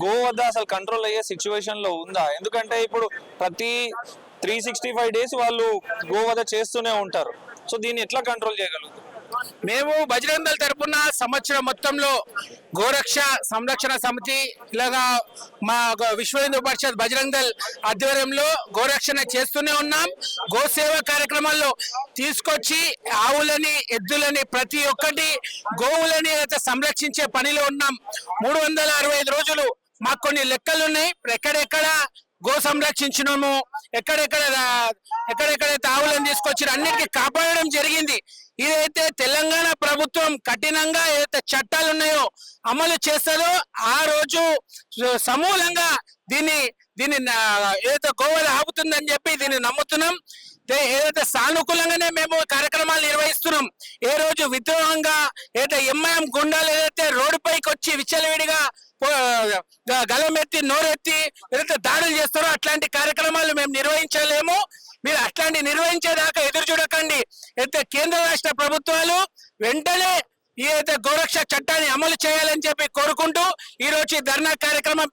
గోవధ అసలు కంట్రోల్ అయ్యే సిచ్యువేషన్ లో ఉందా? ఎందుకంటే ఇప్పుడు ప్రతి 365 డేస్ వాళ్ళు గోవధ చేస్తూనే ఉంటారు. సో దీన్ని ఎట్లా కంట్రోల్ చేయగలుగుతారు? మేము బజరంగ దళ తరపున సంవత్సరం మొత్తంలో గోరక్ష సంరక్షణ సమితి ఇలాగా మా విశ్వ హిందూ పరిషత్ బజరంగ దళ్ ఆధ్వర్యంలో గోరక్షణ చేస్తూనే ఉన్నాం. గోసేవ కార్యక్రమాల్లో తీసుకొచ్చి ఆవులని, ఎద్దులని, ప్రతి ఒక్కటి గోవులని సంరక్షించే పనిలో ఉన్నాం. 365 రోజులు మాకు కొన్ని లెక్కలు ఉన్నాయి. ఎక్కడెక్కడ గో సంరక్షించినాము, ఎక్కడెక్కడైతే ఆవులను తీసుకొచ్చి అన్నిటికీ కాపాడడం జరిగింది. ఇదైతే తెలంగాణ ప్రభుత్వం కఠినంగా ఏదైతే చట్టాలు ఉన్నాయో అమలు చేస్తుందో ఆ రోజు సమూలంగా దీన్ని ఏదైతే గోవధ ఆపుతుందని చెప్పి దీన్ని నమ్ముతున్నాం. ఏదైతే సానుకూలంగానే మేము కార్యక్రమాలు నిర్వహిస్తున్నాం. ఏ రోజు విద్రోహంగా ఏదైతే ఎంఐఎం గుండాలు ఏదైతే రోడ్డు పైకి వచ్చి విచ్చలవిడిగా గలమెత్తి నోరెత్తి ఏదైతే దాడులు చేస్తారో అట్లాంటి కార్యక్రమాలు మేము నిర్వహించలేము. మీరు అట్లాంటి నిర్వహించేదాకా ఎదురు చూడకండి. అయితే కేంద్ర రాష్ట్ర ప్రభుత్వాలు వెంటనే ఏదైతే గోరక్ష చట్టాన్ని అమలు చేయాలని చెప్పి కోరుకుంటూ ఈ రోజు ధర్నా కార్యక్రమం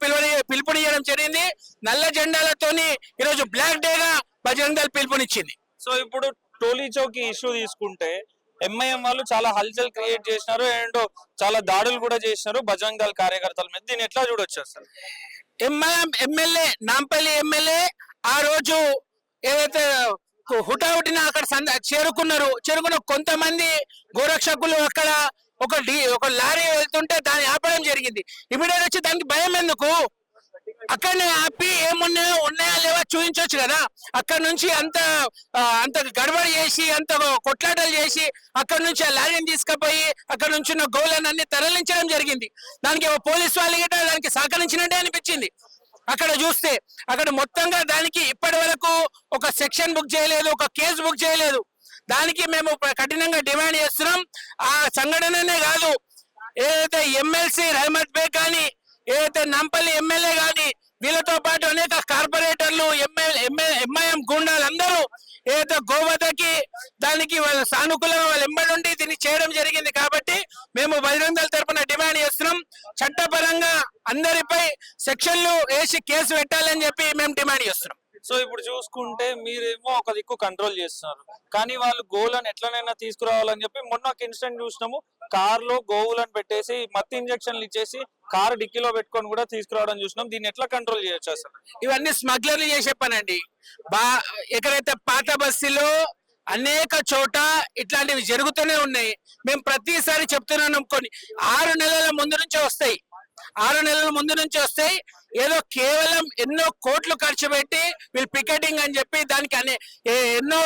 పిలుపునియడం జరిగింది. నల్ల జెండాలతోని ఈరోజు బ్లాక్ డేగా బజరంగ దళ్ పిలుపునిచ్చింది. సో ఇప్పుడు టోలీ చౌకీ ఇష్యూ తీసుకుంటే ఎంఐఎం వాళ్ళు చాలా హల్చల్ క్రియేట్ చేసినారు అండ్ చాలా దాడులు కూడా చేసినారు బజరంగ దళ్ కార్యకర్తల మీద. దీన్ని ఎట్లా చూడొచ్చు అసలు? ఎంఐఎం ఎమ్మెల్యే నాంపల్లి ఎమ్మెల్యే ఆ రోజు ఏదైతే హుటాహుటిన అక్కడ చేరుకున్న కొంతమంది గోరక్షకులు అక్కడ ఒక లారీ వెళ్తుంటే దాన్ని ఆపడం జరిగింది. ఇమీడియట్ వచ్చి దానికి భయం ఎందుకు? అక్కడనే ఆపి ఉన్నాయా లేవా చూపించవచ్చు కదా. అక్కడ నుంచి అంత గడబడి చేసి అంత కొట్లాటలు చేసి అక్కడ నుంచి ఆ లారీని తీసుకుపోయి అక్కడ నుంచి ఉన్న గోవులన్నీ తరలించడం జరిగింది. దానికి పోలీసు వాళ్ళు గిట్ట దానికి సహకరించినట్టే అనిపించింది. అక్కడ చూస్తే అక్కడ మొత్తంగా దానికి ఇప్పటి వరకు ఒక సెక్షన్ బుక్ చేయలేదు, ఒక కేసు బుక్ చేయలేదు. దానికి మేము కఠినంగా డిమాండ్ చేస్తున్నాం. ఆ సంఘటననే కాదు, ఏదైతే ఎమ్మెల్సీ రహమత్ బేగ్ కానీ, ఏదైతే నంపల్లి ఎమ్మెల్యే కానీ, వీళ్ళతో పాటు అనేక కార్పొరేటర్లు, ఎంఐఎం గుండాలు అందరూ ఏదైతే గోవధకి దానికి వాళ్ళ సానుకూలంగా వాళ్ళు ఎంబడి దీన్ని చేయడం జరిగింది. కాబట్టి మేము బజరంగ దళ తరపున డిమాండ్ చేస్తున్నాం. చట్టపరంగా అందరిపై సెక్షన్లు వేసి కేసు పెట్టాలని చెప్పి మేము డిమాండ్ చేస్తున్నాం. సో ఇప్పుడు చూసుకుంటే మీరేమో ఒక దిక్కు కంట్రోల్ చేస్తున్నారు, కానీ వాళ్ళు గోవులను ఎట్లనైనా తీసుకురావాలని చెప్పి మొన్న ఒక ఇన్సిడెంట్ చూసినాము. కార్ లో గోవులను పెట్టేసి మత్తు ఇంజక్షన్లు ఇచ్చేసి కారు డిక్కీలో పెట్టుకొని కూడా తీసుకురావడం చూసినాం. దీన్ని ఎట్లా కంట్రోల్ చేయొచ్చు అసలు? ఇవన్నీ స్మగ్లర్లు చేసే పనండి. ఎక్కడైతే పాత బస్తీలో అనేక చోట ఇట్లాంటివి జరుగుతూనే ఉన్నాయి. మేము ప్రతిసారి చెప్తున్నాం, కొన్ని 6 నెలల ముందు నుంచే వస్తాయి. 6 నెలల ముందు నుంచి వస్తాయి. ఏదో కేవలం ఎన్నో కోట్లు ఖర్చు పెట్టి వీళ్ళు పికెటింగ్ అని చెప్పి దానికి ఎన్నో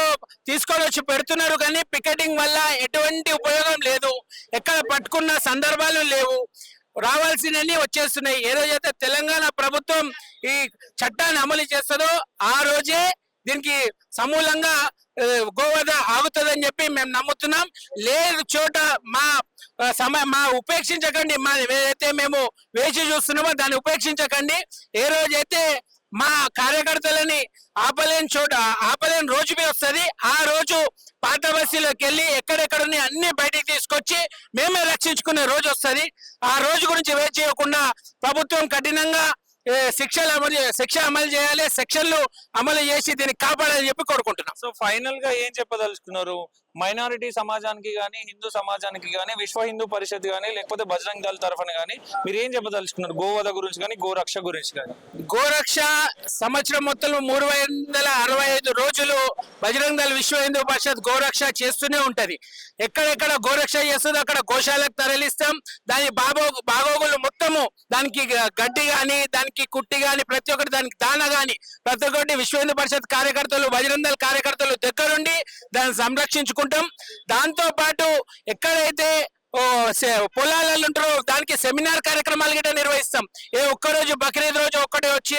తీసుకొని వచ్చి పెడుతున్నారు, కానీ పికెటింగ్ వల్ల ఎటువంటి ఉపయోగం లేదు. ఎక్కడ పట్టుకున్న సందర్భాలు లేవు. రావాల్సినవి వచ్చేస్తున్నాయి. ఏ రోజైతే తెలంగాణ ప్రభుత్వం ఈ చట్టాన్ని అమలు చేస్తుందో ఆ రోజే దీనికి సమూలంగా గోవధ ఆగుతుందని చెప్పి మేము నమ్ముతున్నాం. లేదు చోట మా ఉపేక్షించకండి. ఏదైతే మేము వేచి చూస్తున్నామో దాన్ని ఉపేక్షించకండి. ఏ రోజైతే మా కార్యకర్తలని ఆపలేని రోజు వస్తుంది. ఆ రోజు పాత బస్తీలోకి వెళ్ళి ఎక్కడెక్కడున్న అన్ని బయటికి తీసుకొచ్చి మేమే రక్షించుకునే రోజు వస్తుంది. ఆ రోజు గురించి వేచి చేయకుండా ప్రభుత్వం కఠినంగా శిక్ష అమలు చేయాలి. సెక్షన్లు అమలు చేసి దీన్ని కాపాడాలని చెప్పి కోరుకుంటున్నాం. సో ఫైనల్ గా ఏం చెప్పదలుచుకున్నారు? మైనారిటీ సమాజానికి కానీ, హిందూ సమాజానికి కానీ, విశ్వ హిందూ పరిషత్ కానీ, లేకపోతే బజరంగ దళ తరఫున కానీ మీరు ఏం చెప్పదలుచుకున్నారు గోవధ గురించి కానీ, గోరక్ష గురించి కానీ? గోరక్ష సంవత్సరం మొత్తం 365 రోజులు బజరంగ దళ విశ్వ హిందూ పరిషత్ గోరక్ష చేస్తూనే ఉంటది. ఎక్కడెక్కడ గోరక్ష చేస్తుందో అక్కడ గోశాలకు తరలిస్తాం. దాని బాగోగులు మొత్తము దానికి గడ్డి గాని, దానికి కుట్టి గాని, ప్రతి ఒక్కటి దానికి దాన గాని ప్రతి ఒక్కటి విశ్వ హిందూ పరిషత్ కార్యకర్తలు, బజరంగ దళ కార్యకర్తలు దగ్గరుండి దాన్ని సంరక్షించుకుంటాం. దాంతో పాటు ఎక్కడైతే పొలాలలో ఉంటారో దానికి సెమినార్ కార్యక్రమాలు గిట్ట నిర్వహిస్తాం. ఒక్కరోజు బక్రీద్ రోజు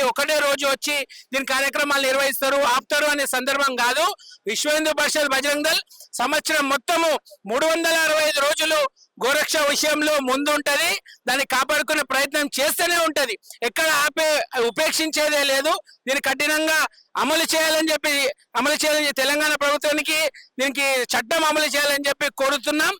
ఒకటే రోజు వచ్చి దీని కార్యక్రమాలు నిర్వహిస్తారు, ఆపుతారు అనే సందర్భం కాదు. విశ్వ హిందూ పరిషత్ బజరంగ దళ్ సంవత్సరం మొత్తము 365 రోజులు గోరక్ష విషయంలో ముందు ఉంటది. దాన్ని కాపాడుకునే ప్రయత్నం చేస్తూనే ఉంటది. ఎక్కడ ఉపేక్షించేదే లేదు. దీన్ని కఠినంగా అమలు చేయాలని తెలంగాణ ప్రభుత్వానికి దీనికి చట్టం అమలు చేయాలని చెప్పి కోరుతున్నాం.